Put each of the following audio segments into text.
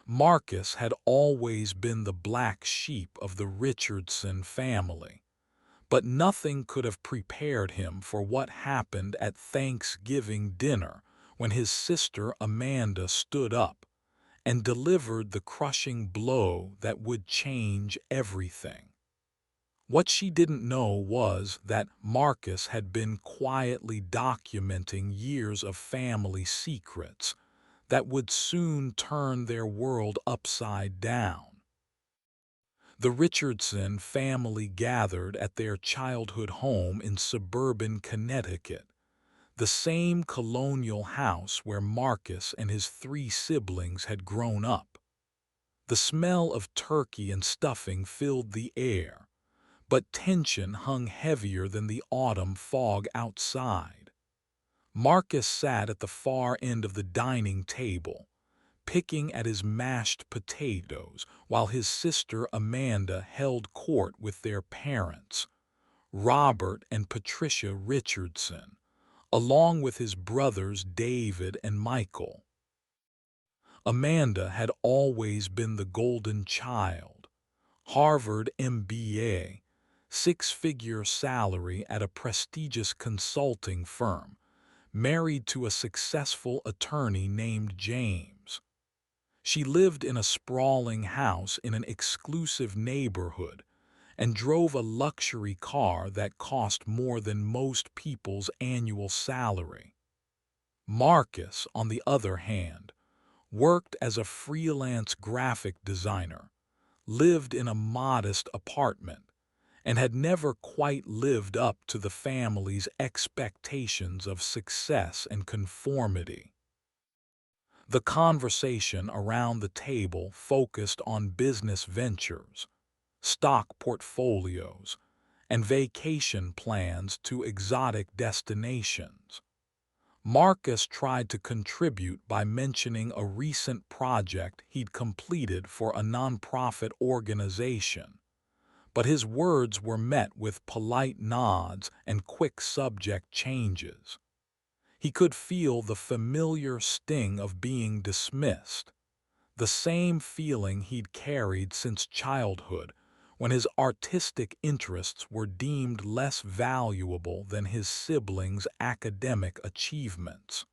Marcus had always been the black sheep of the Richardson family, but nothing could have prepared him for what happened at Thanksgiving dinner when his sister Amanda stood up and delivered the crushing blow that would change everything. What she didn't know was that Marcus had been quietly documenting years of family secrets that would soon turn their world upside down. The Richardson family gathered at their childhood home in suburban Connecticut, the same colonial house where Marcus and his three siblings had grown up. The smell of turkey and stuffing filled the air, but tension hung heavier than the autumn fog outside. Marcus sat at the far end of the dining table, picking at his mashed potatoes while his sister Amanda held court with their parents, Robert and Patricia Richardson, along with his brothers David and Michael. Amanda had always been the golden child. Harvard MBA, six-figure salary at a prestigious consulting firm, married to a successful attorney named James. She lived in a sprawling house in an exclusive neighborhood and drove a luxury car that cost more than most people's annual salary. Marcus, on the other hand, worked as a freelance graphic designer, lived in a modest apartment, and had never quite lived up to the family's expectations of success and conformity. The conversation around the table focused on business ventures, stock portfolios, and vacation plans to exotic destinations. Marcus tried to contribute by mentioning a recent project he'd completed for a nonprofit organization, but his words were met with polite nods and quick subject changes. He could feel the familiar sting of being dismissed, the same feeling he'd carried since childhood when his artistic interests were deemed less valuable than his siblings' academic achievements.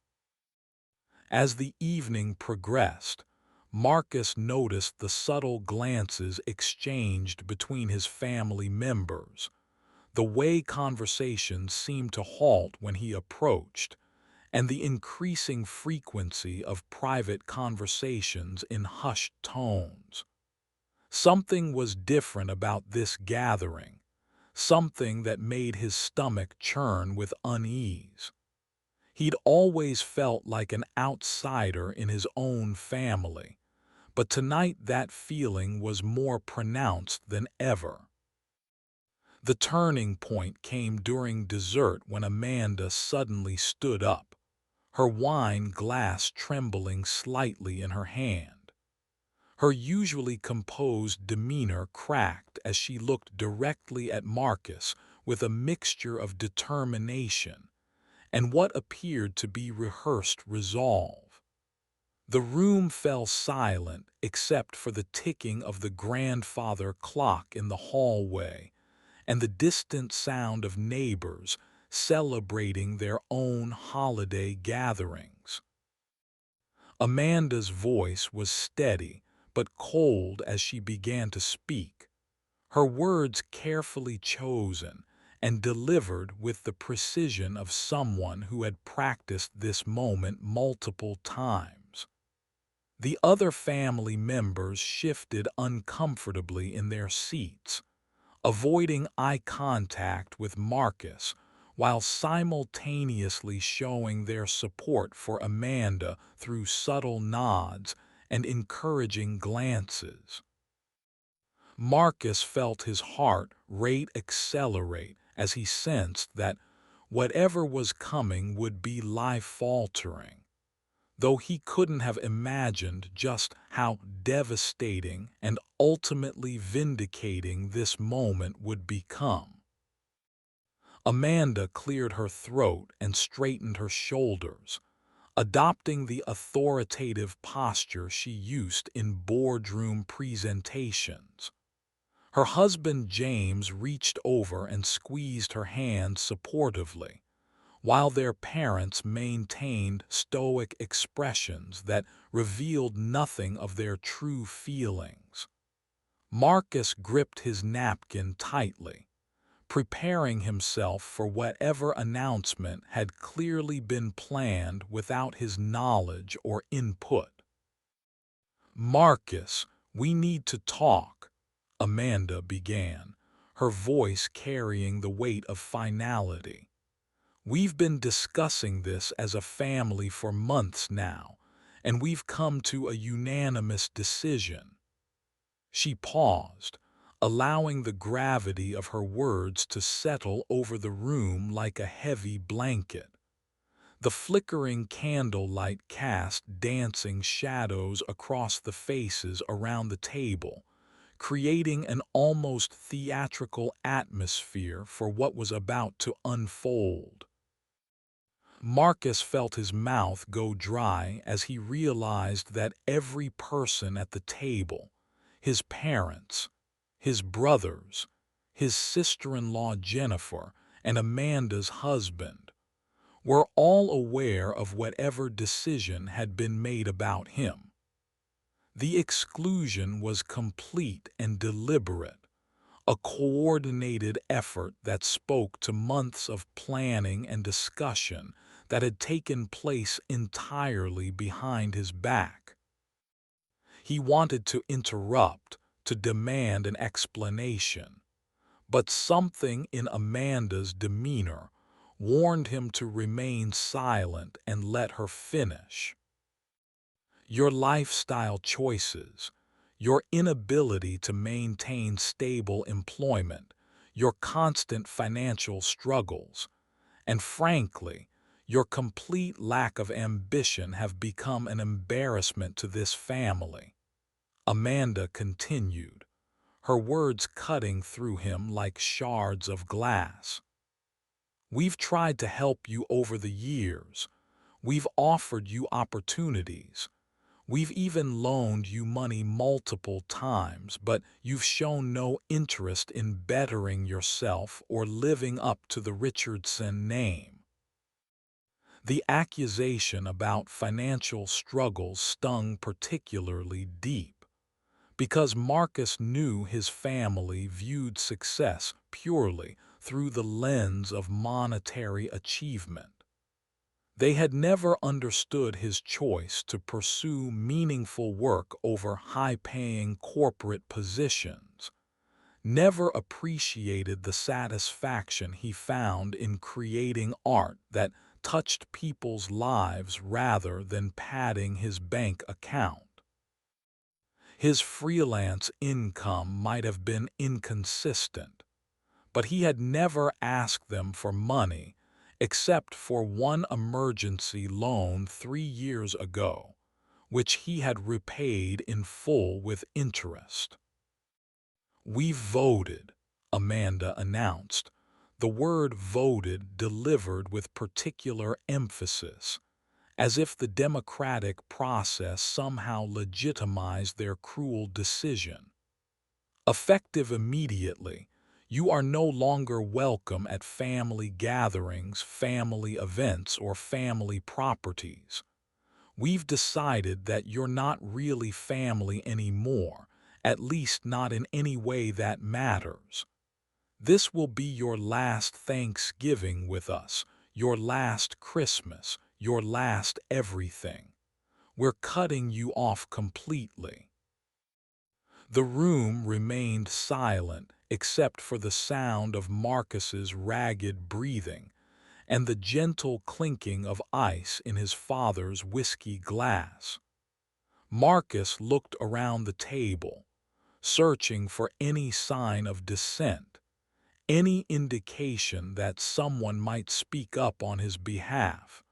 As the evening progressed, Marcus noticed the subtle glances exchanged between his family members, the way conversations seemed to halt when he approached, and the increasing frequency of private conversations in hushed tones. Something was different about this gathering, something that made his stomach churn with unease. He'd always felt like an outsider in his own family, but tonight that feeling was more pronounced than ever. The turning point came during dessert when Amanda suddenly stood up, her wine glass trembling slightly in her hand. Her usually composed demeanor cracked as she looked directly at Marcus with a mixture of determination and what appeared to be rehearsed resolve. The room fell silent except for the ticking of the grandfather clock in the hallway and the distant sound of neighbors celebrating their own holiday gatherings. Amanda's voice was steady but cold as she began to speak, her words carefully chosen and delivered with the precision of someone who had practiced this moment multiple times. The other family members shifted uncomfortably in their seats, avoiding eye contact with Marcus while simultaneously showing their support for Amanda through subtle nods and encouraging glances. Marcus felt his heart rate accelerate as he sensed that whatever was coming would be life-altering, though he couldn't have imagined just how devastating and ultimately vindicating this moment would become. Amanda cleared her throat and straightened her shoulders, adopting the authoritative posture she used in boardroom presentations. Her husband James reached over and squeezed her hand supportively, while their parents maintained stoic expressions that revealed nothing of their true feelings. Marcus gripped his napkin tightly, preparing himself for whatever announcement had clearly been planned without his knowledge or input. "Marcus, we need to talk," Amanda began, her voice carrying the weight of finality. "We've been discussing this as a family for months now, and we've come to a unanimous decision." She paused, allowing the gravity of her words to settle over the room like a heavy blanket. The flickering candlelight cast dancing shadows across the faces around the table, creating an almost theatrical atmosphere for what was about to unfold. Marcus felt his mouth go dry as he realized that every person at the table, his parents, his brothers, his sister-in-law Jennifer, and Amanda's husband, were all aware of whatever decision had been made about him. The exclusion was complete and deliberate, a coordinated effort that spoke to months of planning and discussion that had taken place entirely behind his back. He wanted to interrupt, to demand an explanation, but something in Amanda's demeanor warned him to remain silent and let her finish. "Your lifestyle choices, your inability to maintain stable employment, your constant financial struggles, and frankly, your complete lack of ambition have become an embarrassment to this family," Amanda continued, her words cutting through him like shards of glass. "We've tried to help you over the years. We've offered you opportunities. We've even loaned you money multiple times, but you've shown no interest in bettering yourself or living up to the Richardson name." The accusation about financial struggles stung particularly deep, because Marcus knew his family viewed success purely through the lens of monetary achievement. They had never understood his choice to pursue meaningful work over high-paying corporate positions, never appreciated the satisfaction he found in creating art that touched people's lives rather than padding his bank account. His freelance income might have been inconsistent, but he had never asked them for money except for one emergency loan 3 years ago, which he had repaid in full with interest. "We've voted," Amanda announced, the word voted delivered with particular emphasis, as if the democratic process somehow legitimized their cruel decision. "Effective immediately, you are no longer welcome at family gatherings, family events, or family properties. We've decided that you're not really family anymore, at least not in any way that matters. This will be your last Thanksgiving with us, your last Christmas, your last everything. We're cutting you off completely." The room remained silent except for the sound of Marcus's ragged breathing and the gentle clinking of ice in his father's whiskey glass. Marcus looked around the table, searching for any sign of dissent, any indication that someone might speak up on his behalf,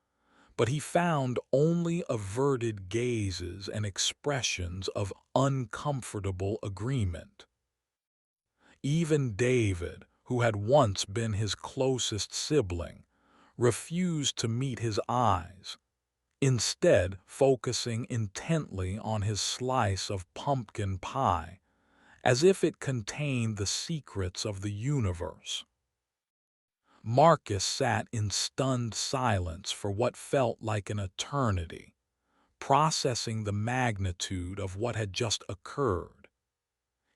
but he found only averted gazes and expressions of uncomfortable agreement. Even David, who had once been his closest sibling, refused to meet his eyes. instead focusing intently on his slice of pumpkin pie, as if it contained the secrets of the universe. Marcus sat in stunned silence for what felt like an eternity, processing the magnitude of what had just occurred.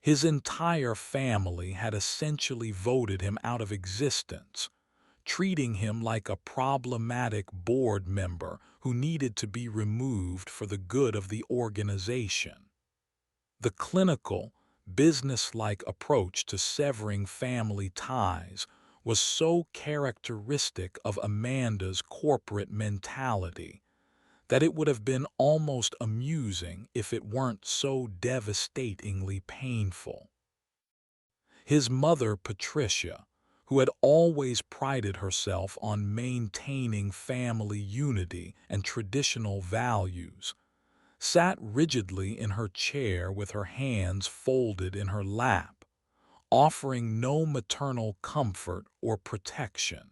His entire family had essentially voted him out of existence, treating him like a problematic board member who needed to be removed for the good of the organization. The clinical, business-like approach to severing family ties was so characteristic of Amanda's corporate mentality that it would have been almost amusing if it weren't so devastatingly painful. His mother, Patricia, who had always prided herself on maintaining family unity and traditional values, sat rigidly in her chair with her hands folded in her lap, offering no maternal comfort or protection.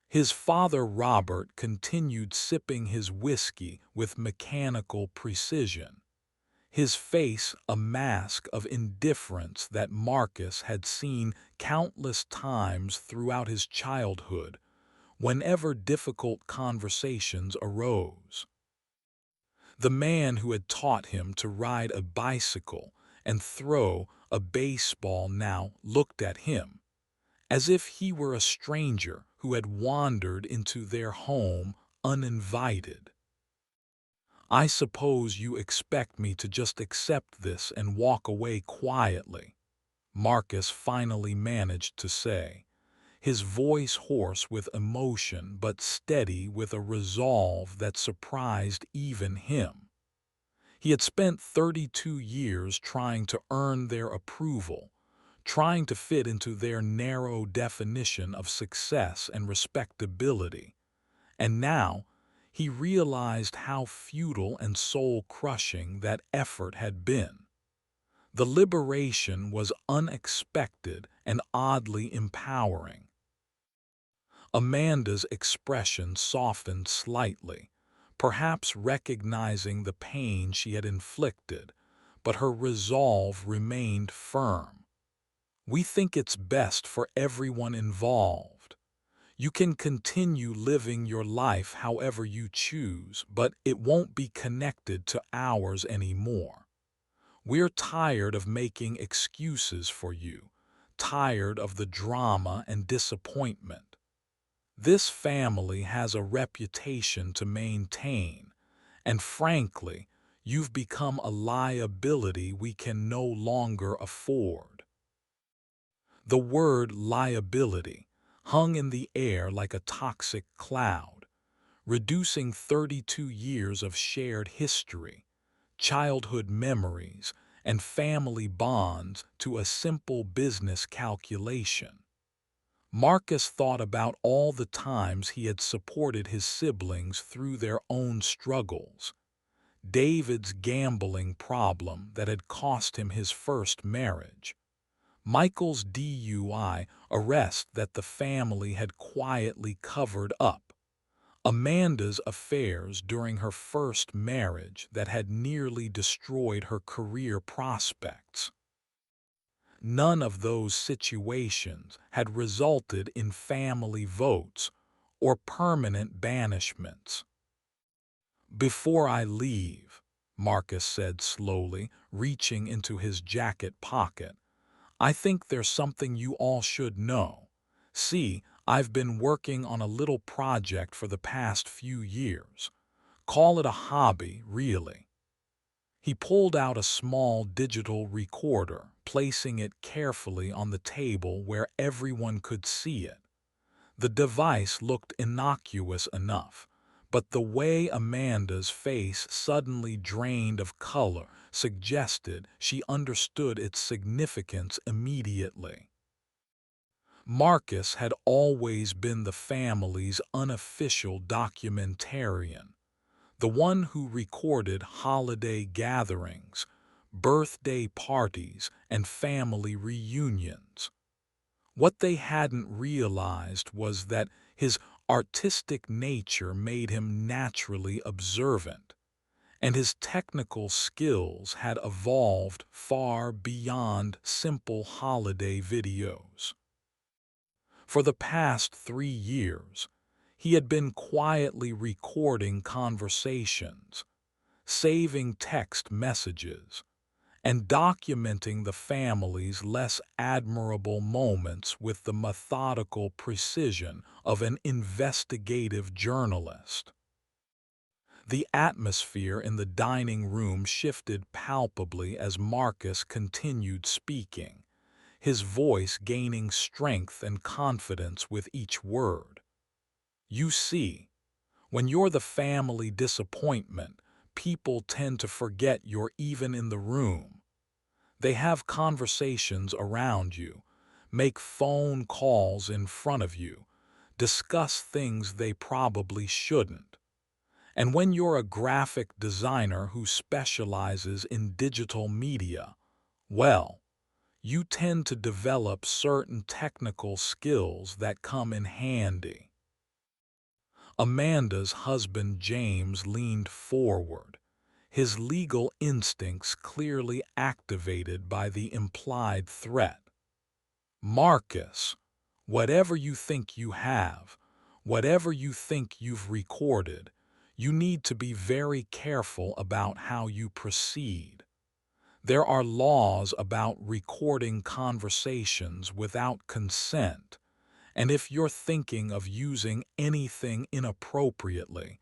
His father, Robert, continued sipping his whiskey with mechanical precision, his face a mask of indifference that Marcus had seen countless times throughout his childhood whenever difficult conversations arose. The man who had taught him to ride a bicycle and throw a baseball now looked at him, as if he were a stranger who had wandered into their home uninvited. "I suppose you expect me to just accept this and walk away quietly," Marcus finally managed to say, his voice hoarse with emotion but steady with a resolve that surprised even him. He had spent 32 years trying to earn their approval, trying to fit into their narrow definition of success and respectability, and now he realized how futile and soul-crushing that effort had been. The liberation was unexpected and oddly empowering. Amanda's expression softened slightly, perhaps recognizing the pain she had inflicted, but her resolve remained firm. "We think it's best for everyone involved. You can continue living your life however you choose, but it won't be connected to ours anymore. We're tired of making excuses for you, tired of the drama and disappointment. This family has a reputation to maintain, and frankly, you've become a liability we can no longer afford." The word liability hung in the air like a toxic cloud, reducing 32 years of shared history, childhood memories, and family bonds to a simple business calculation. Marcus thought about all the times he had supported his siblings through their own struggles. David's gambling problem that had cost him his first marriage. Michael's DUI arrest that the family had quietly covered up. Amanda's affairs during her first marriage that had nearly destroyed her career prospects. None of those situations had resulted in family votes or permanent banishments. "Before I leave," Marcus said slowly, reaching into his jacket pocket, "I think there's something you all should know. See, I've been working on a little project for the past few years. Call it a hobby, really." He pulled out a small digital recorder, placing it carefully on the table where everyone could see it. The device looked innocuous enough, but the way Amanda's face suddenly drained of color suggested she understood its significance immediately. Marcus had always been the family's unofficial documentarian, the one who recorded holiday gatherings, birthday parties, and family reunions. What they hadn't realized was that his Artistic nature made him naturally observant, and his technical skills had evolved far beyond simple holiday videos. For the past 3 years, he had been quietly recording conversations, saving text messages, and documenting the family's less admirable moments with the methodical precision of an investigative journalist. The atmosphere in the dining room shifted palpably as Marcus continued speaking, his voice gaining strength and confidence with each word. You see, when you're the family disappointment, people tend to forget you're even in the room. They have conversations around you, make phone calls in front of you, discuss things they probably shouldn't. And when you're a graphic designer who specializes in digital media, well, you tend to develop certain technical skills that come in handy. Amanda's husband James leaned forward, his legal instincts clearly activated by the implied threat. Marcus, whatever you think you have, whatever you think you've recorded, you need to be very careful about how you proceed. There are laws about recording conversations without consent, and if you're thinking of using anything inappropriately,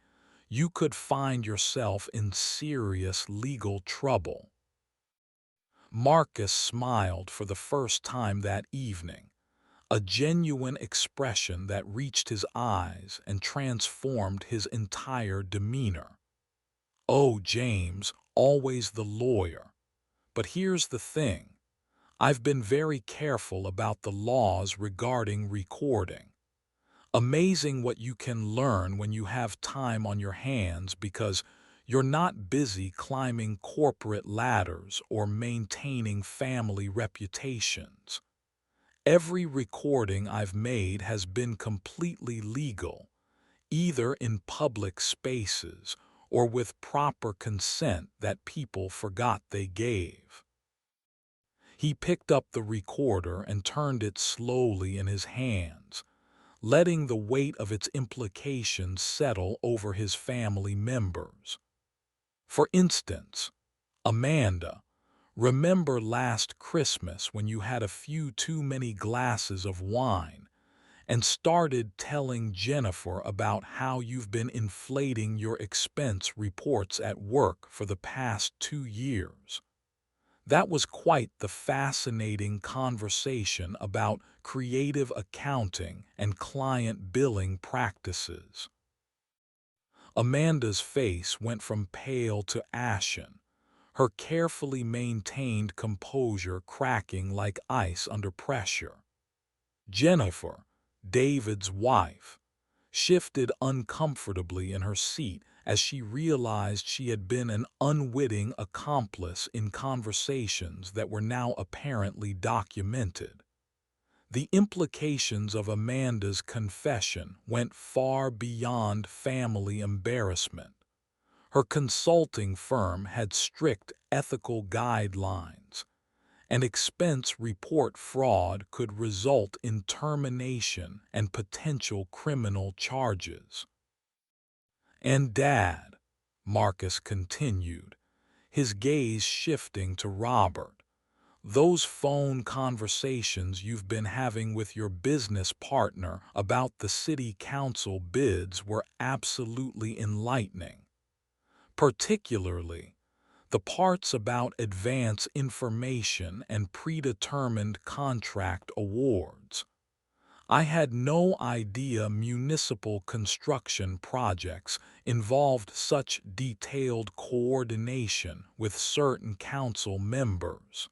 you could find yourself in serious legal trouble. Marcus smiled for the first time that evening, a genuine expression that reached his eyes and transformed his entire demeanor. Oh, James, always the lawyer. But here's the thing. I've been very careful about the laws regarding recording. Amazing what you can learn when you have time on your hands because you're not busy climbing corporate ladders or maintaining family reputations. Every recording I've made has been completely legal, either in public spaces or with proper consent that people forgot they gave. He picked up the recorder and turned it slowly in his hands, letting the weight of its implications settle over his family members. For instance, Amanda, remember last Christmas when you had a few too many glasses of wine and started telling Jennifer about how you've been inflating your expense reports at work for the past 2 years? That was quite the fascinating conversation about creative accounting and client billing practices. Amanda's face went from pale to ashen, her carefully maintained composure cracking like ice under pressure. Jennifer, David's wife, shifted uncomfortably in her seat as she realized she had been an unwitting accomplice in conversations that were now apparently documented. The implications of Amanda's confession went far beyond family embarrassment. Her consulting firm had strict ethical guidelines, and expense report fraud could result in termination and potential criminal charges. And Dad, Marcus continued, his gaze shifting to Robert, those phone conversations you've been having with your business partner about the city council bids were absolutely enlightening. Particularly, the parts about advance information and predetermined contract awards. I had no idea municipal construction projects involved such detailed coordination with certain council members.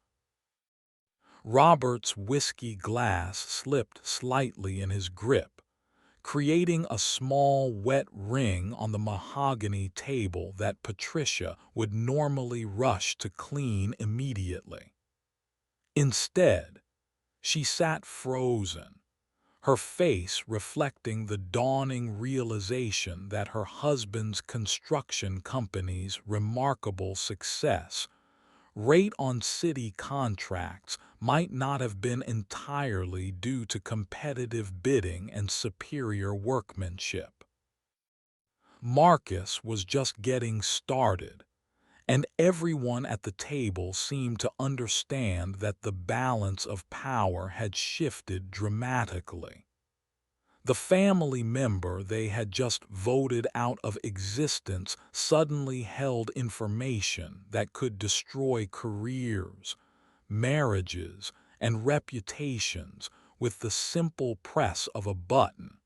Robert's whiskey glass slipped slightly in his grip, creating a small wet ring on the mahogany table that Patricia would normally rush to clean immediately. Instead, she sat frozen, her face reflecting the dawning realization that her husband's construction company's remarkable success rate on city contracts might not have been entirely due to competitive bidding and superior workmanship. Marcus was just getting started, and everyone at the table seemed to understand that the balance of power had shifted dramatically. The family member they had just voted out of existence suddenly held information that could destroy careers, marriages, and reputations with the simple press of a button.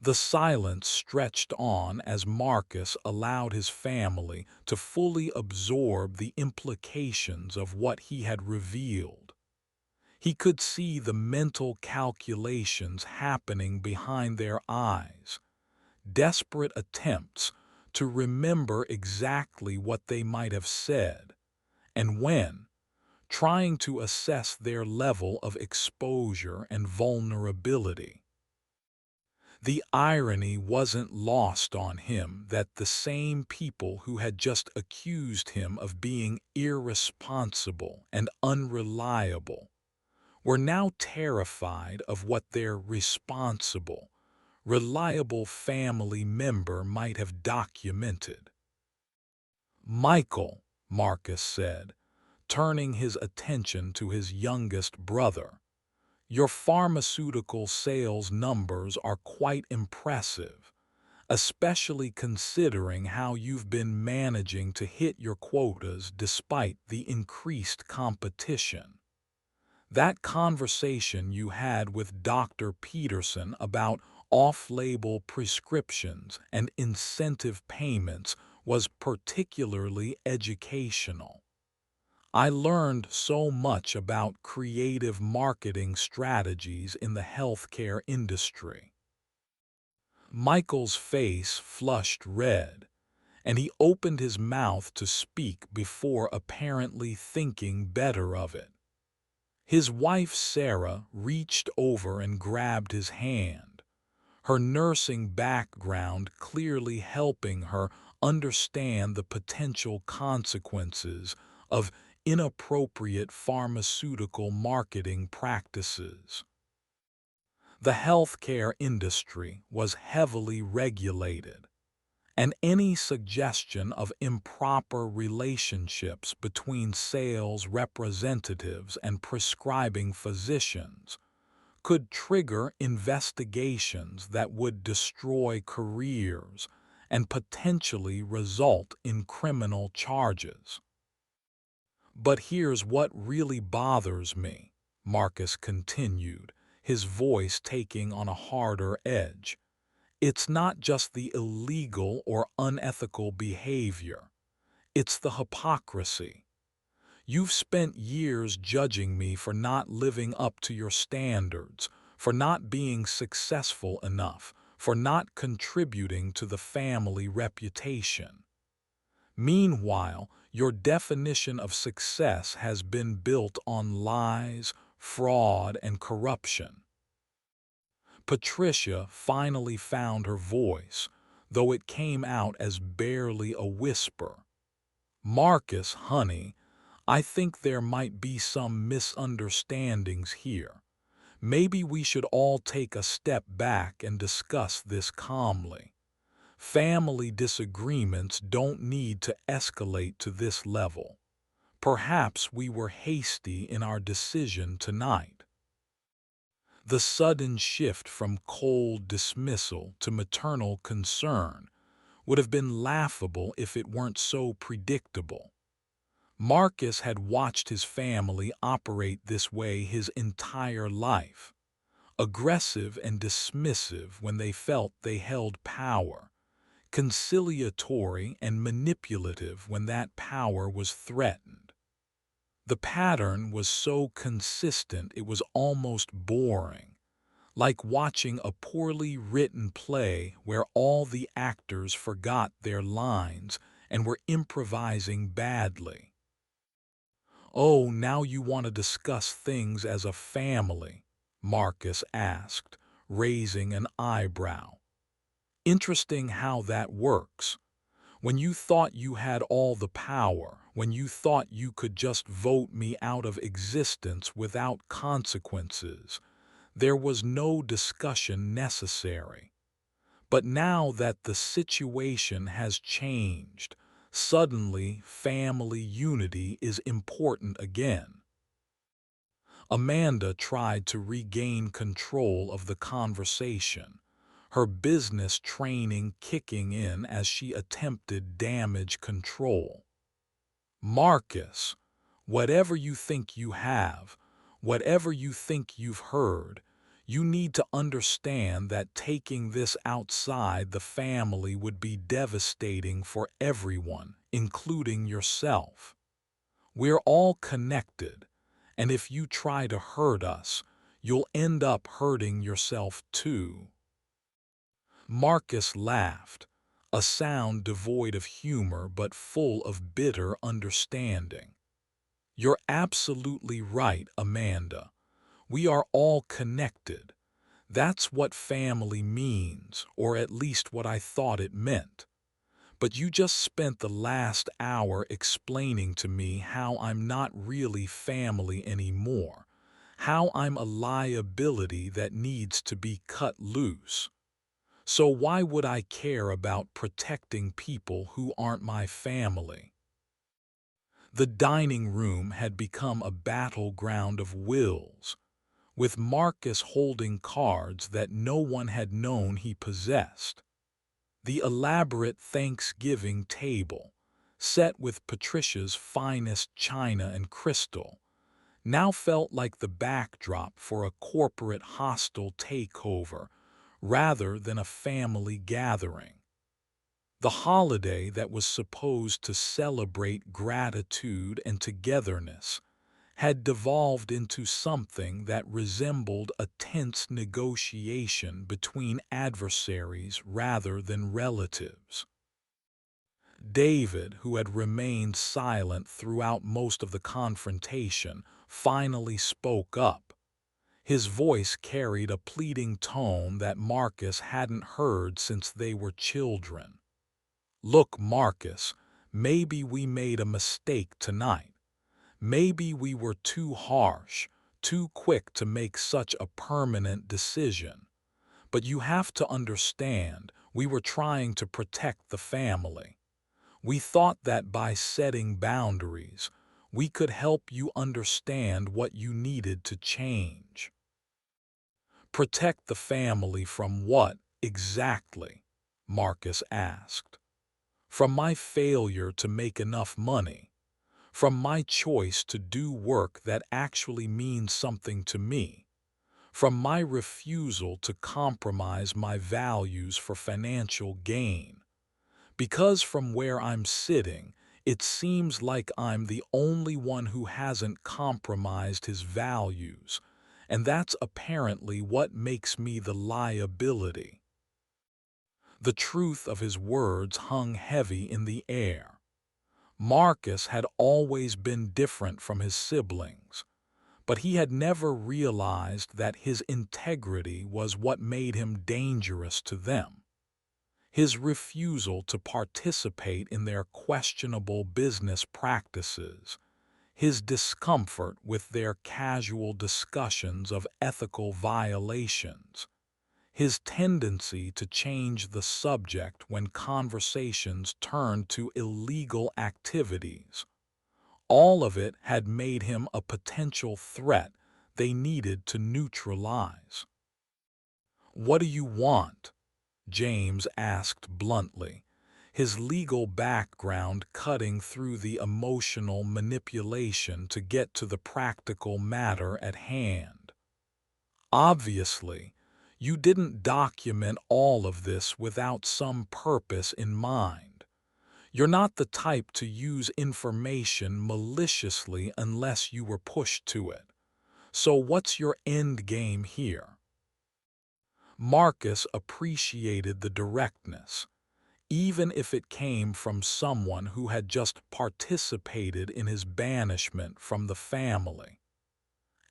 The silence stretched on as Marcus allowed his family to fully absorb the implications of what he had revealed. He could see the mental calculations happening behind their eyes, desperate attempts to remember exactly what they might have said, and when, trying to assess their level of exposure and vulnerability. The irony wasn't lost on him that the same people who had just accused him of being irresponsible and unreliable were now terrified of what their responsible, reliable family member might have documented. "Michael," Marcus said, turning his attention to his youngest brother, "your pharmaceutical sales numbers are quite impressive, especially considering how you've been managing to hit your quotas despite the increased competition. That conversation you had with Dr. Peterson about off-label prescriptions and incentive payments was particularly educational. I learned so much about creative marketing strategies in the healthcare industry." Michael's face flushed red, and he opened his mouth to speak before apparently thinking better of it. His wife Sarah reached over and grabbed his hand, her nursing background clearly helping her understand the potential consequences of inappropriate pharmaceutical marketing practices. The healthcare industry was heavily regulated, and any suggestion of improper relationships between sales representatives and prescribing physicians could trigger investigations that would destroy careers and potentially result in criminal charges. "But here's what really bothers me," Marcus continued, his voice taking on a harder edge. "It's not just the illegal or unethical behavior. It's the hypocrisy. You've spent years judging me for not living up to your standards, for not being successful enough, for not contributing to the family reputation. Meanwhile, your definition of success has been built on lies, fraud, and corruption." Patricia finally found her voice, though it came out as barely a whisper. "Marcus, honey, I think there might be some misunderstandings here. Maybe we should all take a step back and discuss this calmly. Family disagreements don't need to escalate to this level. Perhaps we were hasty in our decision tonight." The sudden shift from cold dismissal to maternal concern would have been laughable if it weren't so predictable. Marcus had watched his family operate this way his entire life, aggressive and dismissive when they felt they held power, conciliatory and manipulative when that power was threatened. The pattern was so consistent it was almost boring, like watching a poorly written play where all the actors forgot their lines and were improvising badly. "Oh, now you want to discuss things as a family," Marcus asked, raising an eyebrow. Interesting how that works. When you thought you had all the power, when you thought you could just vote me out of existence without consequences, there was no discussion necessary. But now that the situation has changed, suddenly family unity is important again. Amanda tried to regain control of the conversation, her business training kicking in as she attempted damage control. Marcus, whatever you think you have, whatever you think you've heard, you need to understand that taking this outside the family would be devastating for everyone, including yourself. We're all connected, and if you try to hurt us, you'll end up hurting yourself too. Marcus laughed, a sound devoid of humor but full of bitter understanding. You're absolutely right, Amanda. We are all connected. That's what family means, or at least what I thought it meant. But you just spent the last hour explaining to me how I'm not really family anymore, how I'm a liability that needs to be cut loose. So why would I care about protecting people who aren't my family? The dining room had become a battleground of wills, with Marcus holding cards that no one had known he possessed. The elaborate Thanksgiving table, set with Patricia's finest china and crystal, now felt like the backdrop for a corporate hostile takeover rather than a family gathering. The holiday that was supposed to celebrate gratitude and togetherness had devolved into something that resembled a tense negotiation between adversaries rather than relatives. David, who had remained silent throughout most of the confrontation, finally spoke up. His voice carried a pleading tone that Marcus hadn't heard since they were children. Look, Marcus, maybe we made a mistake tonight. Maybe we were too harsh, too quick to make such a permanent decision. But you have to understand, we were trying to protect the family. We thought that by setting boundaries, we could help you understand what you needed to change. Protect the family from what, exactly? Marcus asked. From my failure to make enough money, from my choice to do work that actually means something to me, from my refusal to compromise my values for financial gain. Because from where I'm sitting, it seems like I'm the only one who hasn't compromised his values, and that's apparently what makes me the liability. The truth of his words hung heavy in the air. Marcus had always been different from his siblings, but he had never realized that his integrity was what made him dangerous to them. His refusal to participate in their questionable business practices, his discomfort with their casual discussions of ethical violations, his tendency to change the subject when conversations turned to illegal activities. All of it had made him a potential threat they needed to neutralize. "What do you want?" James asked bluntly, his legal background cutting through the emotional manipulation to get to the practical matter at hand. Obviously, you didn't document all of this without some purpose in mind. You're not the type to use information maliciously unless you were pushed to it. So what's your end game here? Marcus appreciated the directness, even if it came from someone who had just participated in his banishment from the family.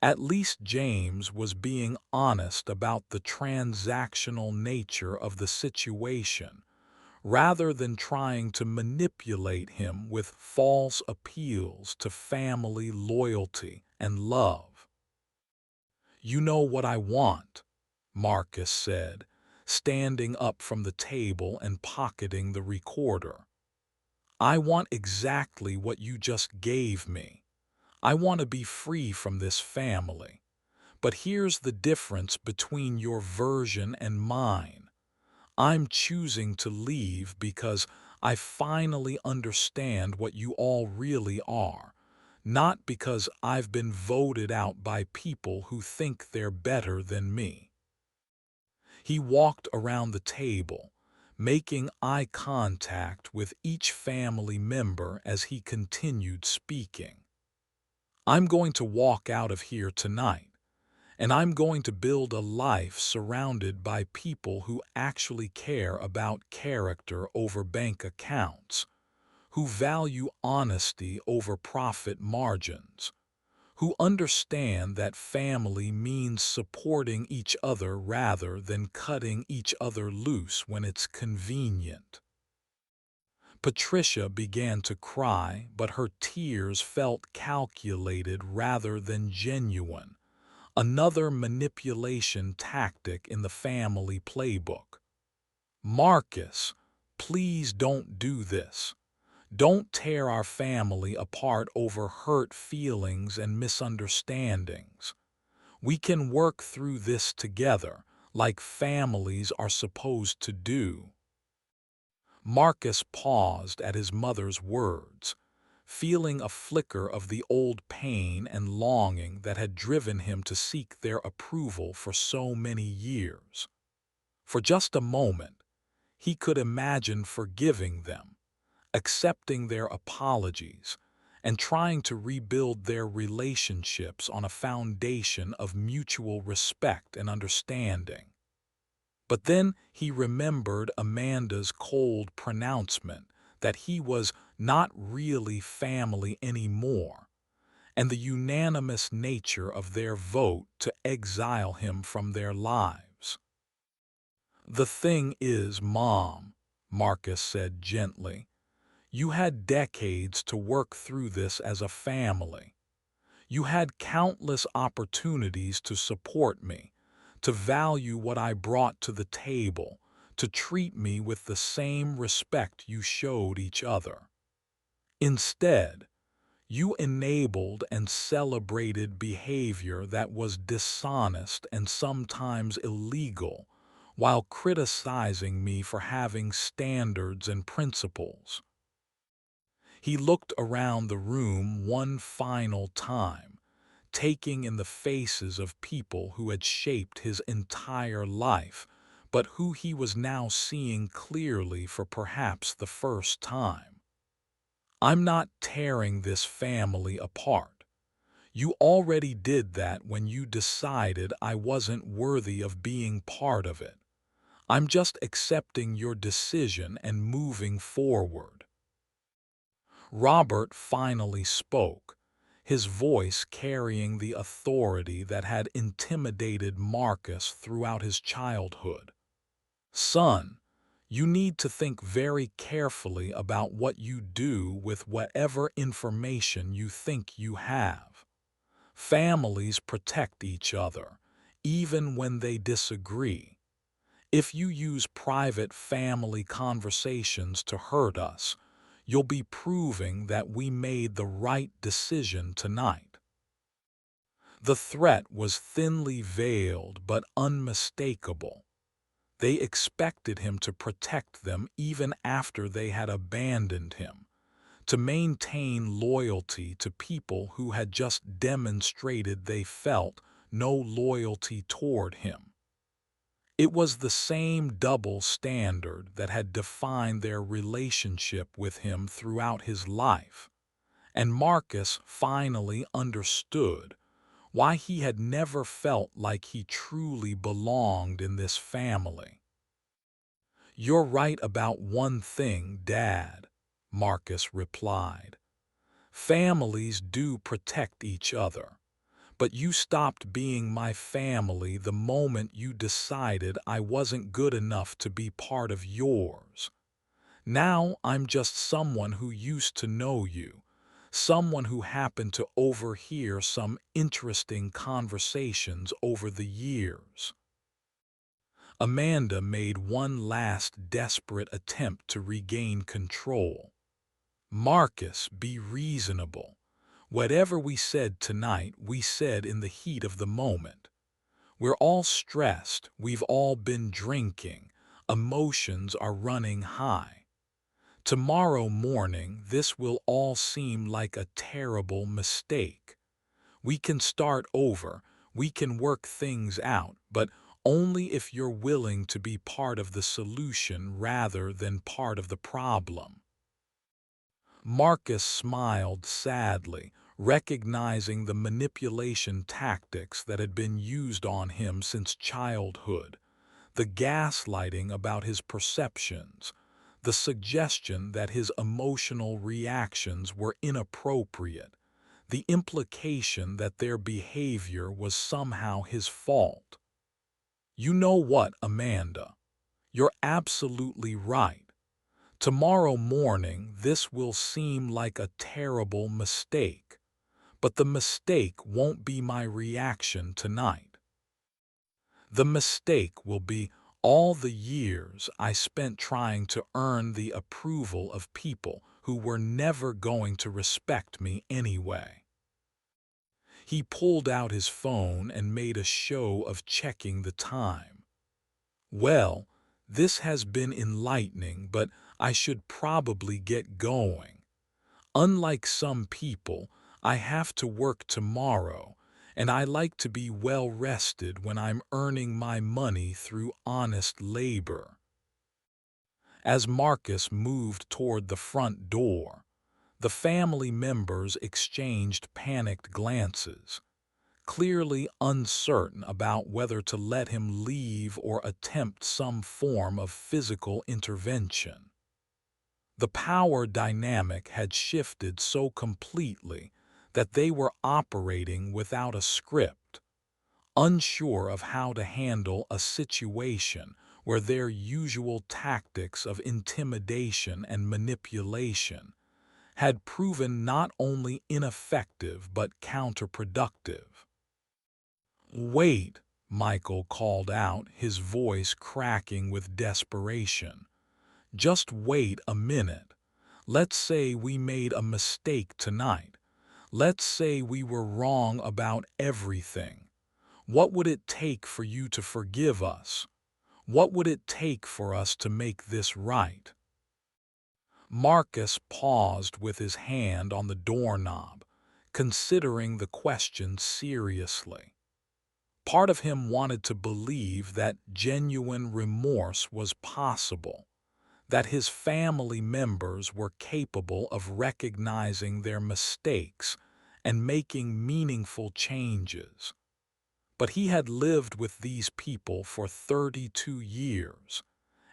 At least James was being honest about the transactional nature of the situation, rather than trying to manipulate him with false appeals to family loyalty and love. "You know what I want," Marcus said, standing up from the table and pocketing the recorder. "I want exactly what you just gave me. I want to be free from this family. But here's the difference between your version and mine. I'm choosing to leave because I finally understand what you all really are, not because I've been voted out by people who think they're better than me." He walked around the table, making eye contact with each family member as he continued speaking. "I'm going to walk out of here tonight, and I'm going to build a life surrounded by people who actually care about character over bank accounts, who value honesty over profit margins, who understand that family means supporting each other rather than cutting each other loose when it's convenient." Patricia began to cry, but her tears felt calculated rather than genuine, another manipulation tactic in the family playbook. "Marcus, please don't do this. Don't tear our family apart over hurt feelings and misunderstandings. We can work through this together, like families are supposed to do." Marcus paused at his mother's words, feeling a flicker of the old pain and longing that had driven him to seek their approval for so many years. For just a moment, he could imagine forgiving them, accepting their apologies, and trying to rebuild their relationships on a foundation of mutual respect and understanding. But then he remembered Amanda's cold pronouncement that he was not really family anymore, and the unanimous nature of their vote to exile him from their lives. "The thing is, Mom," Marcus said gently, "you had decades to work through this as a family. You had countless opportunities to support me, to value what I brought to the table, to treat me with the same respect you showed each other. Instead, you enabled and celebrated behavior that was dishonest and sometimes illegal, while criticizing me for having standards and principles." He looked around the room one final time, taking in the faces of people who had shaped his entire life, but who he was now seeing clearly for perhaps the first time. "I'm not tearing this family apart. You already did that when you decided I wasn't worthy of being part of it. I'm just accepting your decision and moving forward." Robert finally spoke, his voice carrying the authority that had intimidated Marcus throughout his childhood. "Son, you need to think very carefully about what you do with whatever information you think you have. Families protect each other, even when they disagree. If you use private family conversations to hurt us, you'll be proving that we made the right decision tonight." The threat was thinly veiled but unmistakable. They expected him to protect them even after they had abandoned him, to maintain loyalty to people who had just demonstrated they felt no loyalty toward him. It was the same double standard that had defined their relationship with him throughout his life, and Marcus finally understood why he had never felt like he truly belonged in this family. "You're right about one thing, Dad," Marcus replied. "Families do protect each other, but you stopped being my family the moment you decided I wasn't good enough to be part of yours. Now I'm just someone who used to know you, someone who happened to overhear some interesting conversations over the years." Amanda made one last desperate attempt to regain control. "Marcus, be reasonable. Whatever we said tonight, we said in the heat of the moment. We're all stressed, we've all been drinking, emotions are running high. Tomorrow morning, this will all seem like a terrible mistake. We can start over, we can work things out, but only if you're willing to be part of the solution rather than part of the problem." Marcus smiled sadly, recognizing the manipulation tactics that had been used on him since childhood, the gaslighting about his perceptions, the suggestion that his emotional reactions were inappropriate, the implication that their behavior was somehow his fault. "You know what, Amanda? You're absolutely right. Tomorrow morning, this will seem like a terrible mistake, but the mistake won't be my reaction tonight. The mistake will be all the years I spent trying to earn the approval of people who were never going to respect me anyway." He pulled out his phone and made a show of checking the time. "Well, this has been enlightening, but I should probably get going. Unlike some people, I have to work tomorrow, and I like to be well rested when I'm earning my money through honest labor." As Marcus moved toward the front door, the family members exchanged panicked glances, clearly uncertain about whether to let him leave or attempt some form of physical intervention. The power dynamic had shifted so completely that they were operating without a script, unsure of how to handle a situation where their usual tactics of intimidation and manipulation had proven not only ineffective but counterproductive. "Wait," Michael called out, his voice cracking with desperation. "Just wait a minute. Let's say we made a mistake tonight. Let's say we were wrong about everything. What would it take for you to forgive us? What would it take for us to make this right?" Marcus paused with his hand on the doorknob, considering the question seriously. Part of him wanted to believe that genuine remorse was possible, that his family members were capable of recognizing their mistakes and making meaningful changes. But he had lived with these people for 32 years,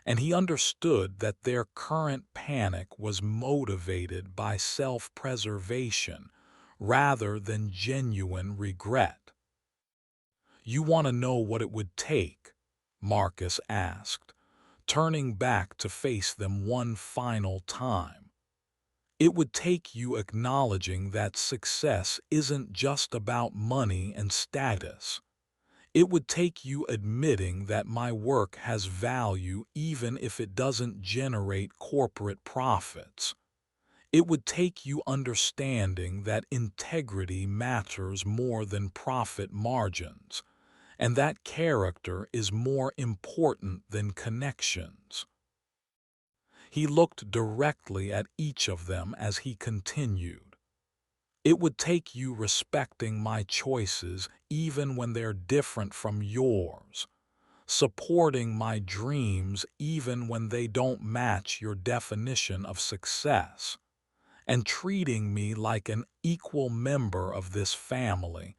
and he understood that their current panic was motivated by self-preservation rather than genuine regret. "You want to know what it would take?" Marcus asked, turning back to face them one final time. "It would take you acknowledging that success isn't just about money and status. It would take you admitting that my work has value even if it doesn't generate corporate profits. It would take you understanding that integrity matters more than profit margins, and that character is more important than connections." He looked directly at each of them as he continued. "It would take you respecting my choices even when they're different from yours, supporting my dreams even when they don't match your definition of success, and treating me like an equal member of this family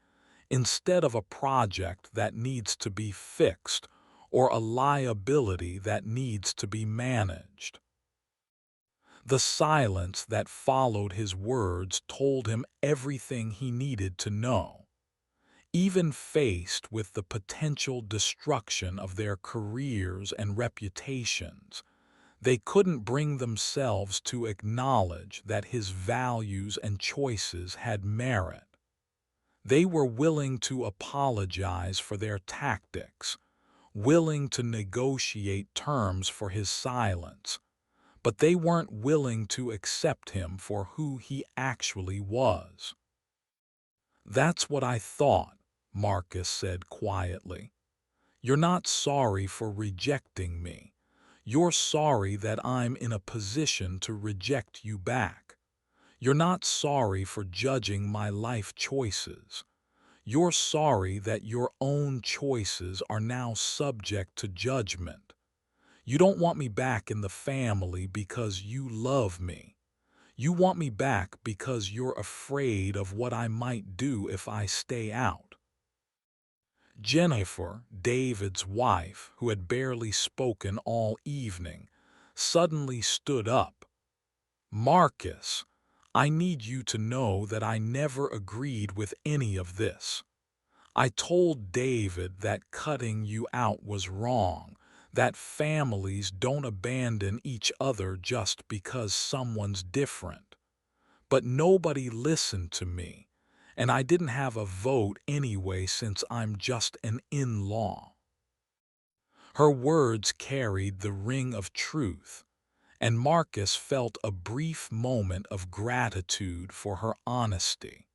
instead of a project that needs to be fixed or a liability that needs to be managed." The silence that followed his words told him everything he needed to know. Even faced with the potential destruction of their careers and reputations, they couldn't bring themselves to acknowledge that his values and choices had merit. They were willing to apologize for their tactics, willing to negotiate terms for his silence, but they weren't willing to accept him for who he actually was. "That's what I thought," Marcus said quietly. "You're not sorry for rejecting me. You're sorry that I'm in a position to reject you back. You're not sorry for judging my life choices. You're sorry that your own choices are now subject to judgment. You don't want me back in the family because you love me. You want me back because you're afraid of what I might do if I stay out." Jennifer, David's wife, who had barely spoken all evening, suddenly stood up. "Marcus, I need you to know that I never agreed with any of this. I told David that cutting you out was wrong, that families don't abandon each other just because someone's different. But nobody listened to me, and I didn't have a vote anyway since I'm just an in-law." Her words carried the ring of truth, and Marcus felt a brief moment of gratitude for her honesty.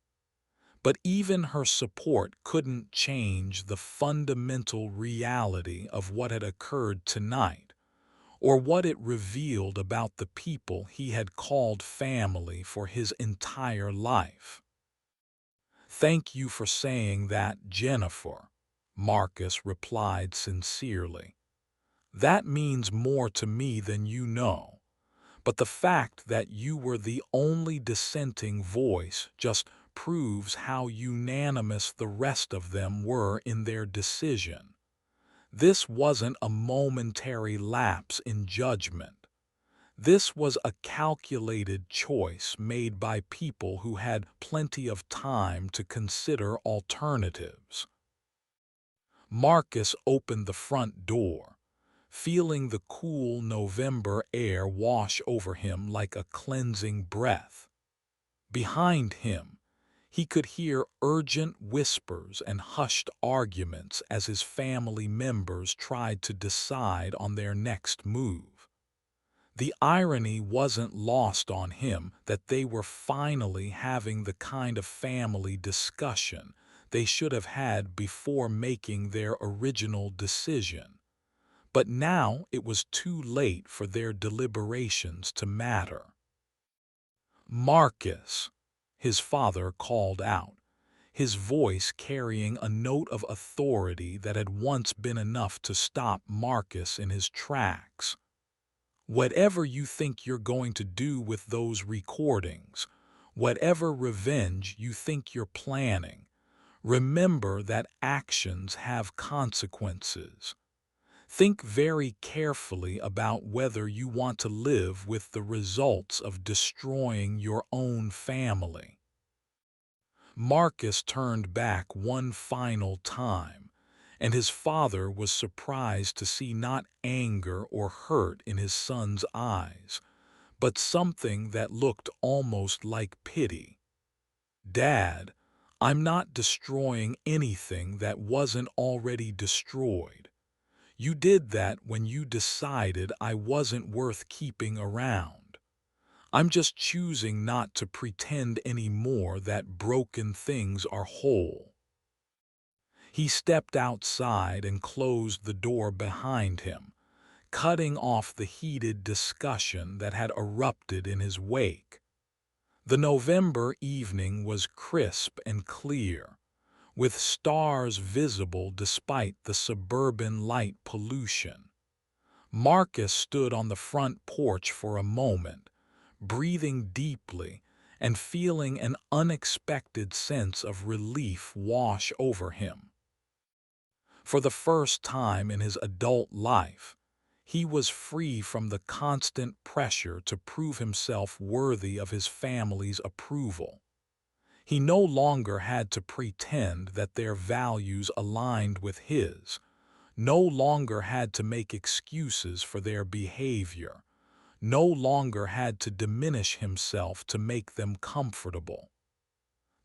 But even her support couldn't change the fundamental reality of what had occurred tonight, or what it revealed about the people he had called family for his entire life. "Thank you for saying that, Jennifer," Marcus replied sincerely. "That means more to me than you know. But the fact that you were the only dissenting voice just proves how unanimous the rest of them were in their decision. This wasn't a momentary lapse in judgment. This was a calculated choice made by people who had plenty of time to consider alternatives." Marcus opened the front door, feeling the cool November air wash over him like a cleansing breath. Behind him, he could hear urgent whispers and hushed arguments as his family members tried to decide on their next move. The irony wasn't lost on him that they were finally having the kind of family discussion they should have had before making their original decision. But now it was too late for their deliberations to matter. "Marcus," his father called out, his voice carrying a note of authority that had once been enough to stop Marcus in his tracks. "Whatever you think you're going to do with those recordings, whatever revenge you think you're planning, remember that actions have consequences. Think very carefully about whether you want to live with the results of destroying your own family." Marcus turned back one final time, and his father was surprised to see not anger or hurt in his son's eyes, but something that looked almost like pity. "Dad, I'm not destroying anything that wasn't already destroyed. You did that when you decided I wasn't worth keeping around. I'm just choosing not to pretend anymore that broken things are whole." He stepped outside and closed the door behind him, cutting off the heated discussion that had erupted in his wake. The November evening was crisp and clear, with stars visible despite the suburban light pollution. Marcus stood on the front porch for a moment, breathing deeply and feeling an unexpected sense of relief wash over him. For the first time in his adult life, he was free from the constant pressure to prove himself worthy of his family's approval. He no longer had to pretend that their values aligned with his, no longer had to make excuses for their behavior, no longer had to diminish himself to make them comfortable.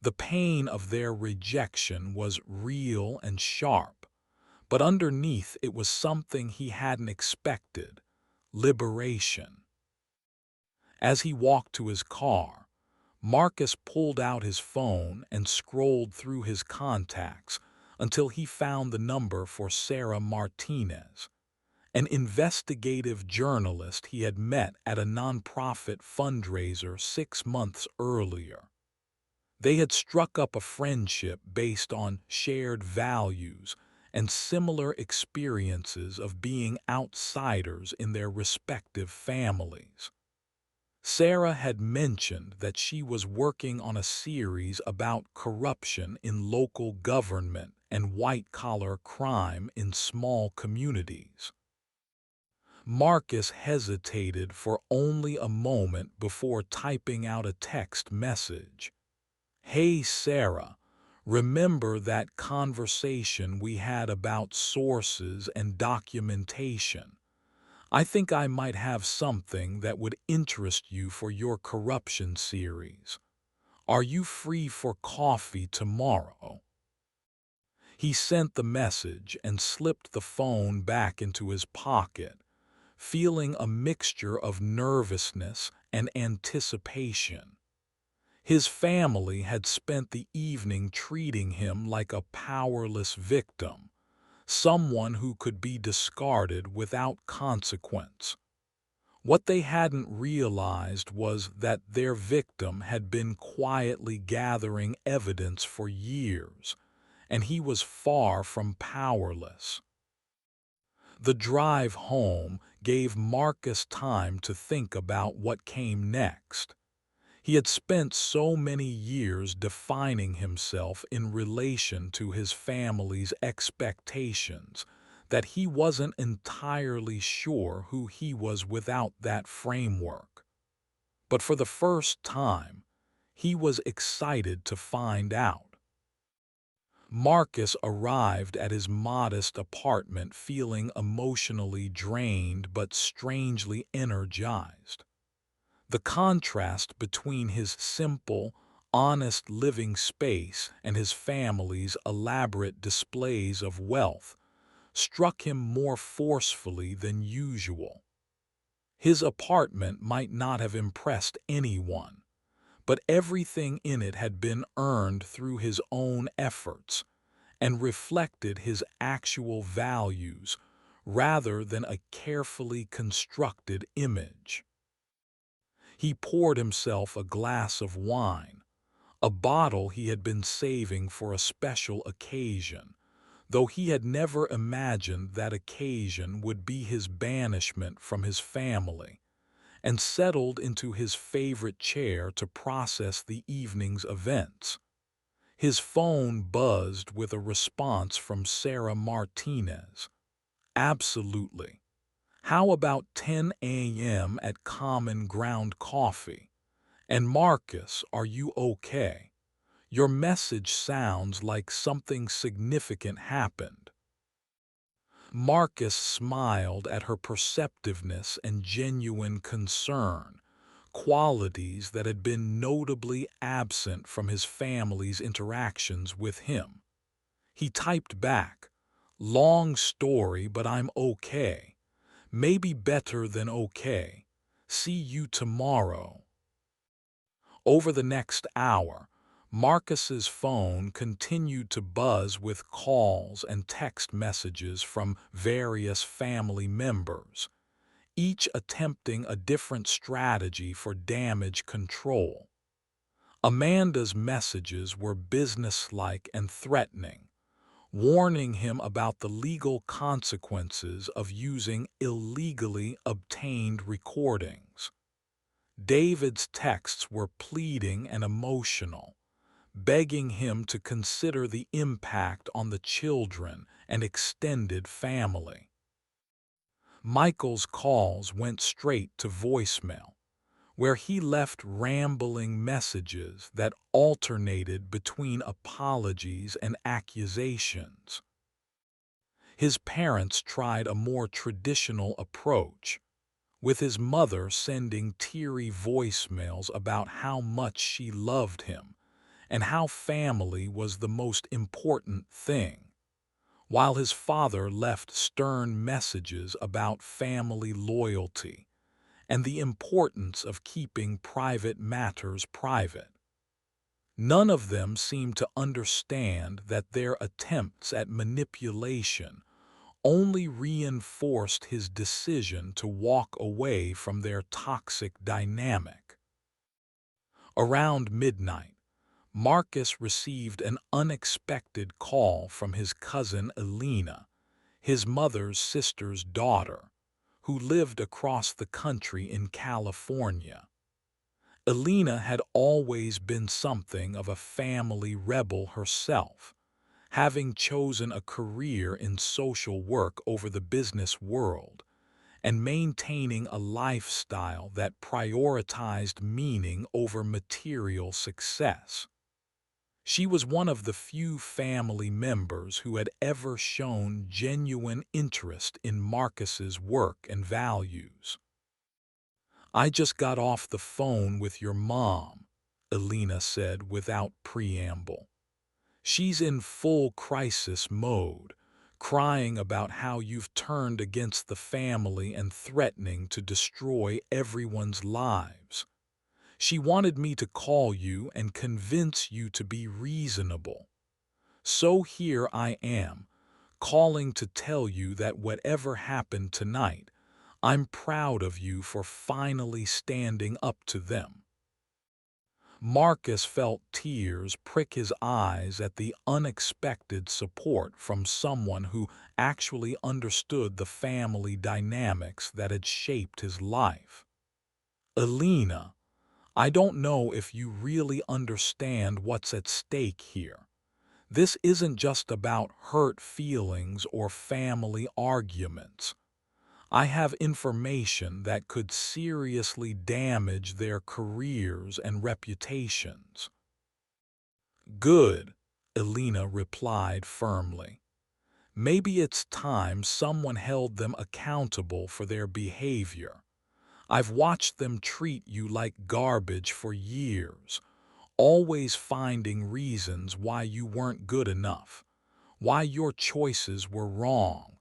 The pain of their rejection was real and sharp, but underneath it was something he hadn't expected: liberation. As he walked to his car, Marcus pulled out his phone and scrolled through his contacts until he found the number for Sarah Martinez, an investigative journalist he had met at a nonprofit fundraiser 6 months earlier. They had struck up a friendship based on shared values and similar experiences of being outsiders in their respective families. Sarah had mentioned that she was working on a series about corruption in local government and white-collar crime in small communities. Marcus hesitated for only a moment before typing out a text message. "Hey Sarah, remember that conversation we had about sources and documentation? I think I might have something that would interest you for your corruption series. Are you free for coffee tomorrow?" He sent the message and slipped the phone back into his pocket, feeling a mixture of nervousness and anticipation. His family had spent the evening treating him like a powerless victim, someone who could be discarded without consequence. What they hadn't realized was that their victim had been quietly gathering evidence for years, and he was far from powerless. The drive home gave Marcus time to think about what came next. He had spent so many years defining himself in relation to his family's expectations that he wasn't entirely sure who he was without that framework. But for the first time, he was excited to find out. Marcus arrived at his modest apartment feeling emotionally drained but strangely energized. The contrast between his simple, honest living space and his family's elaborate displays of wealth struck him more forcefully than usual. His apartment might not have impressed anyone, but everything in it had been earned through his own efforts and reflected his actual values rather than a carefully constructed image. He poured himself a glass of wine, a bottle he had been saving for a special occasion, though he had never imagined that occasion would be his banishment from his family, and settled into his favorite chair to process the evening's events. His phone buzzed with a response from Sarah Martinez. "Absolutely. How about 10 a.m. at Common Ground Coffee? And Marcus, are you okay? Your message sounds like something significant happened." Marcus smiled at her perceptiveness and genuine concern, qualities that had been notably absent from his family's interactions with him. He typed back, "Long story, but I'm okay. Maybe better than okay. See you tomorrow." Over the next hour, Marcus's phone continued to buzz with calls and text messages from various family members, each attempting a different strategy for damage control. Amanda's messages were businesslike and threatening, warning him about the legal consequences of using illegally obtained recordings. David's texts were pleading and emotional, begging him to consider the impact on the children and extended family. Michael's calls went straight to voicemail, where he left rambling messages that alternated between apologies and accusations. His parents tried a more traditional approach, with his mother sending teary voicemails about how much she loved him and how family was the most important thing, while his father left stern messages about family loyalty and the importance of keeping private matters private. None of them seemed to understand that their attempts at manipulation only reinforced his decision to walk away from their toxic dynamic. Around midnight, Marcus received an unexpected call from his cousin Elena, his mother's sister's daughter, who lived across the country in California. Elena had always been something of a family rebel herself, having chosen a career in social work over the business world and maintaining a lifestyle that prioritized meaning over material success. She was one of the few family members who had ever shown genuine interest in Marcus's work and values. "I just got off the phone with your mom," Elena said without preamble. "She's in full crisis mode, crying about how you've turned against the family and threatening to destroy everyone's lives. She wanted me to call you and convince you to be reasonable. So here I am, calling to tell you that whatever happened tonight, I'm proud of you for finally standing up to them." Marcus felt tears prick his eyes at the unexpected support from someone who actually understood the family dynamics that had shaped his life. "Elena, I don't know if you really understand what's at stake here. This isn't just about hurt feelings or family arguments. I have information that could seriously damage their careers and reputations." "Good," Elena replied firmly. "Maybe it's time someone held them accountable for their behavior. I've watched them treat you like garbage for years, always finding reasons why you weren't good enough, why your choices were wrong,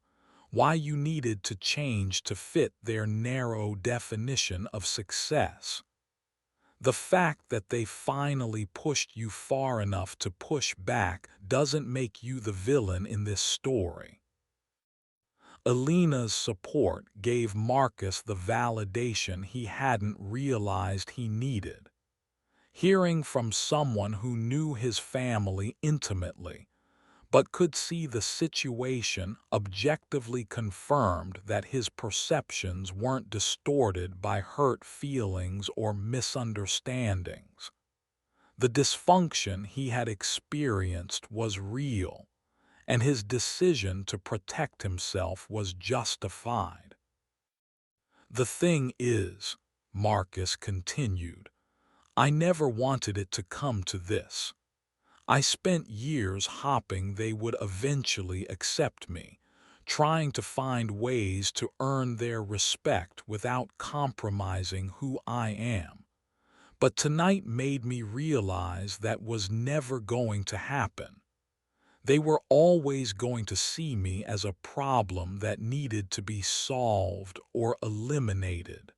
why you needed to change to fit their narrow definition of success. The fact that they finally pushed you far enough to push back doesn't make you the villain in this story." Elena's support gave Marcus the validation he hadn't realized he needed. Hearing from someone who knew his family intimately, but could see the situation objectively confirmed that his perceptions weren't distorted by hurt feelings or misunderstandings. The dysfunction he had experienced was real, and his decision to protect himself was justified. "The thing is," Marcus continued, "I never wanted it to come to this. I spent years hoping they would eventually accept me, trying to find ways to earn their respect without compromising who I am. But tonight made me realize that was never going to happen. They were always going to see me as a problem that needed to be solved or eliminated."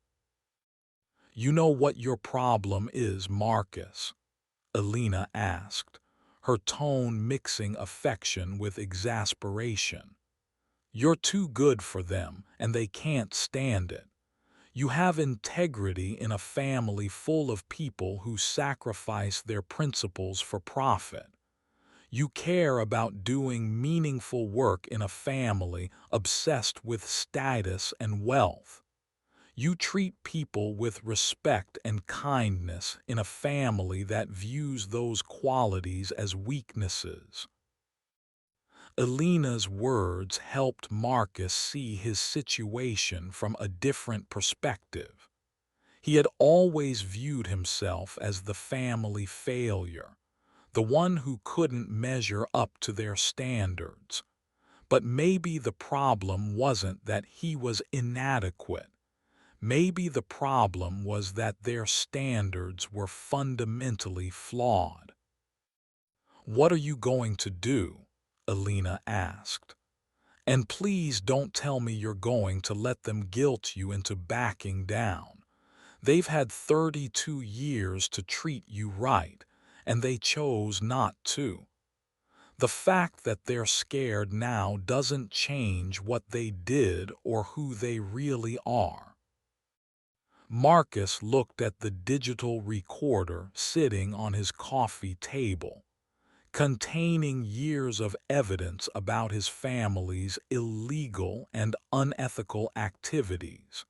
"You know what your problem is, Marcus?" Elena asked, her tone mixing affection with exasperation. "You're too good for them, and they can't stand it. You have integrity in a family full of people who sacrifice their principles for profit. You care about doing meaningful work in a family obsessed with status and wealth. You treat people with respect and kindness in a family that views those qualities as weaknesses." Elena's words helped Marcus see his situation from a different perspective. He had always viewed himself as the family failure, the one who couldn't measure up to their standards. But maybe the problem wasn't that he was inadequate. Maybe the problem was that their standards were fundamentally flawed. "What are you going to do?" Alina asked. "And please don't tell me you're going to let them guilt you into backing down. They've had 32 years to treat you right, and they chose not to. The fact that they're scared now doesn't change what they did or who they really are." Marcus looked at the digital recorder sitting on his coffee table, containing years of evidence about his family's illegal and unethical activities.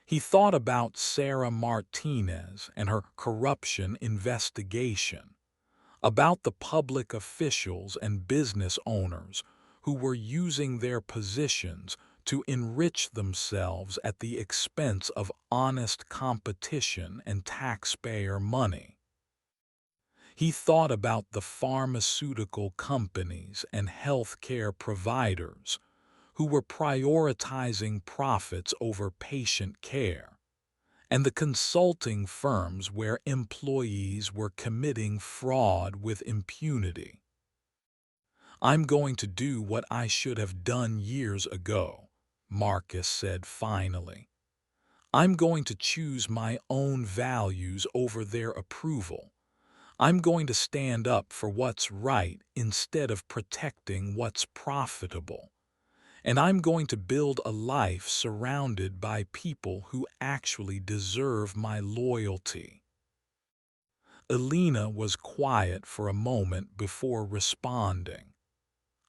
He thought about Sarah Martinez and her corruption investigation, about the public officials and business owners who were using their positions to enrich themselves at the expense of honest competition and taxpayer money. He thought about the pharmaceutical companies and healthcare providers who were prioritizing profits over patient care, and the consulting firms where employees were committing fraud with impunity. "I'm going to do what I should have done years ago," Marcus said finally. "I'm going to choose my own values over their approval. I'm going to stand up for what's right instead of protecting what's profitable. And I'm going to build a life surrounded by people who actually deserve my loyalty." Alina was quiet for a moment before responding.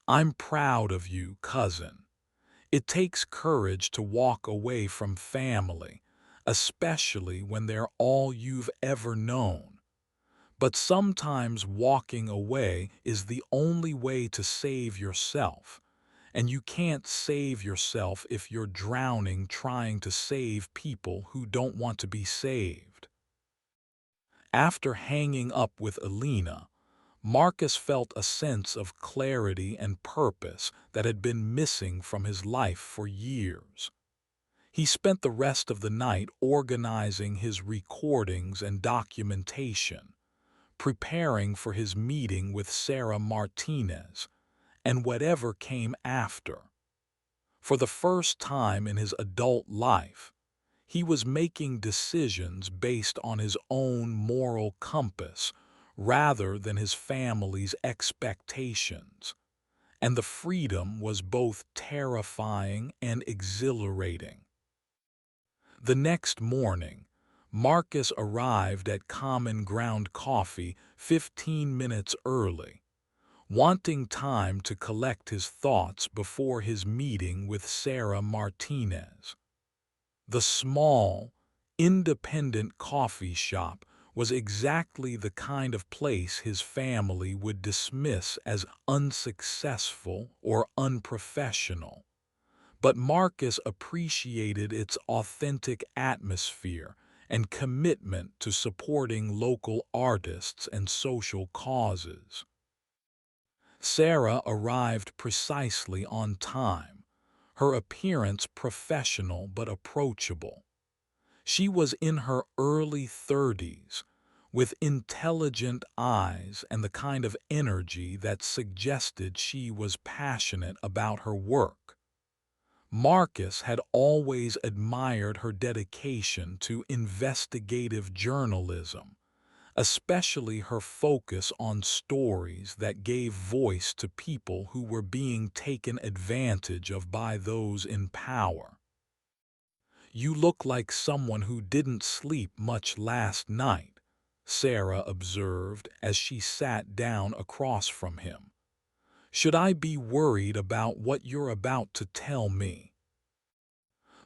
"I'm proud of you, cousin. It takes courage to walk away from family, especially when they're all you've ever known. But sometimes walking away is the only way to save yourself, and you can't save yourself if you're drowning trying to save people who don't want to be saved." After hanging up with Alina, Marcus felt a sense of clarity and purpose that had been missing from his life for years. He spent the rest of the night organizing his recordings and documentation, preparing for his meeting with Sarah Martinez, and whatever came after. For the first time in his adult life, he was making decisions based on his own moral compass rather than his family's expectations, and the freedom was both terrifying and exhilarating. The next morning, Marcus arrived at Common Ground Coffee 15 minutes early, wanting time to collect his thoughts before his meeting with Sarah Martinez. The small, independent coffee shop was exactly the kind of place his family would dismiss as unsuccessful or unprofessional. But Marcus appreciated its authentic atmosphere and commitment to supporting local artists and social causes. Sarah arrived precisely on time, her appearance professional but approachable. She was in her early 30s, with intelligent eyes and the kind of energy that suggested she was passionate about her work. Marcus had always admired her dedication to investigative journalism, especially her focus on stories that gave voice to people who were being taken advantage of by those in power. "You look like someone who didn't sleep much last night," Sarah observed as she sat down across from him. "Should I be worried about what you're about to tell me?"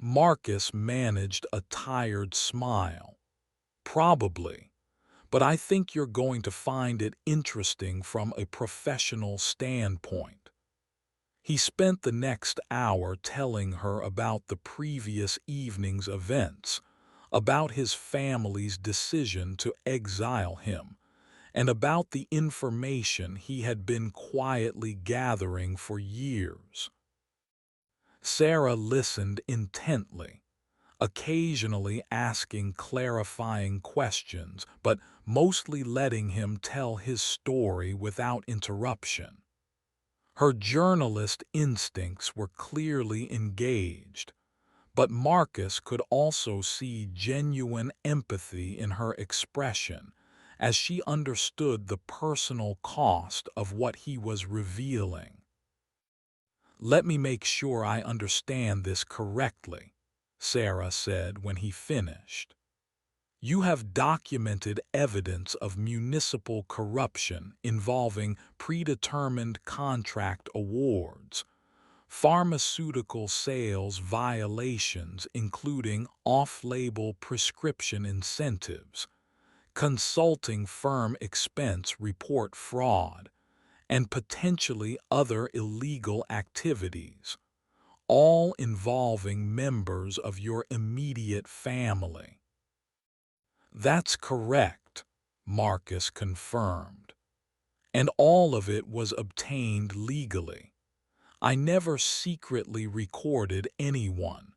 Marcus managed a tired smile. "Probably, but I think you're going to find it interesting from a professional standpoint." He spent the next hour telling her about the previous evening's events, about his family's decision to exile him, and about the information he had been quietly gathering for years. Sarah listened intently, occasionally asking clarifying questions, but mostly letting him tell his story without interruption. Her journalist instincts were clearly engaged, but Marcus could also see genuine empathy in her expression as she understood the personal cost of what he was revealing. "Let me make sure I understand this correctly," Sarah said when he finished. "You have documented evidence of municipal corruption involving predetermined contract awards, pharmaceutical sales violations including off-label prescription incentives, consulting firm expense report fraud, and potentially other illegal activities, all involving members of your immediate family." "That's correct," Marcus confirmed. "And all of it was obtained legally. I never secretly recorded anyone.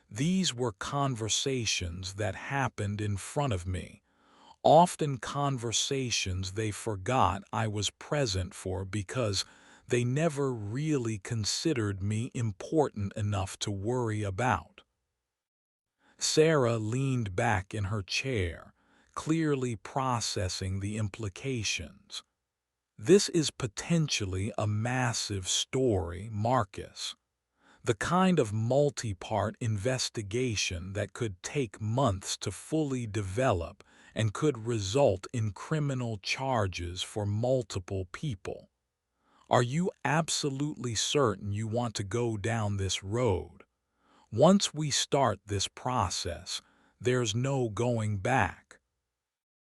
These were conversations that happened in front of me, often conversations they forgot I was present for because they never really considered me important enough to worry about." Sarah leaned back in her chair, clearly processing the implications. "This is potentially a massive story, Marcus. The kind of multi-part investigation that could take months to fully develop and could result in criminal charges for multiple people. Are you absolutely certain you want to go down this road? Once we start this process, there's no going back."